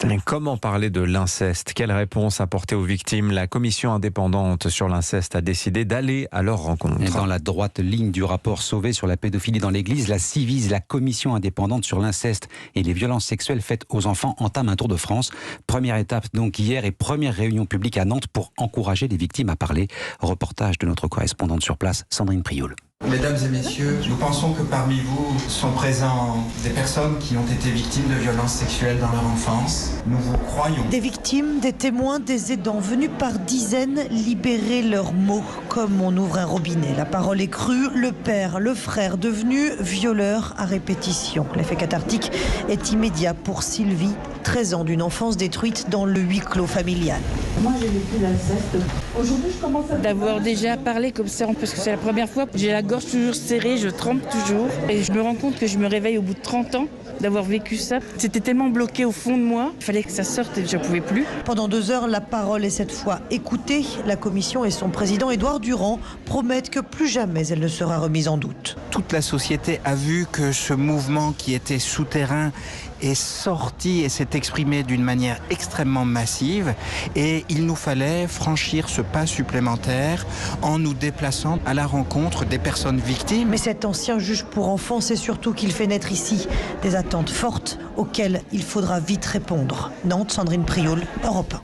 Mais comment parler de l'inceste? Quelle réponse apporter aux victimes? La commission indépendante sur l'inceste a décidé d'aller à leur rencontre. Et dans la droite ligne du rapport Sauvé sur la pédophilie dans l'Église, la Civise, la commission indépendante sur l'inceste et les violences sexuelles faites aux enfants, entame un tour de France. Première étape donc hier et première réunion publique à Nantes pour encourager les victimes à parler. Reportage de notre correspondante sur place, Sandrine Prioul. Mesdames et messieurs, nous pensons que parmi vous sont présents des personnes qui ont été victimes de violences sexuelles dans leur enfance. Nous vous croyons. Des victimes, des témoins, des aidants venus par dizaines libérer leurs mots comme on ouvre un robinet. La parole est crue, le père, le frère devenus violeurs à répétition. L'effet cathartique est immédiat pour Sylvie, 13 ans d'une enfance détruite dans le huis clos familial. Moi j'ai vécu l'inceste. Aujourd'hui je commence à... D'avoir déjà parlé comme ça, parce que c'est la première fois, j'ai la gorge toujours serrée, je tremble toujours. Et je me rends compte que je me réveille au bout de 30 ans d'avoir vécu ça. C'était tellement bloqué au fond de moi, il fallait que ça sorte et je ne pouvais plus. Pendant 2 heures, la parole est cette fois écoutée. La commission et son président Édouard Durand promettent que plus jamais elle ne sera remise en doute. Toute la société a vu que ce mouvement qui était souterrain est sorti et s'est exprimé d'une manière extrêmement massive et il nous fallait franchir ce pas supplémentaire en nous déplaçant à la rencontre des personnes victimes. Mais cet ancien juge pour enfants sait surtout qu'il fait naître ici des attentes fortes auxquelles il faudra vite répondre. Nantes, Sandrine Prioul, Europe 1.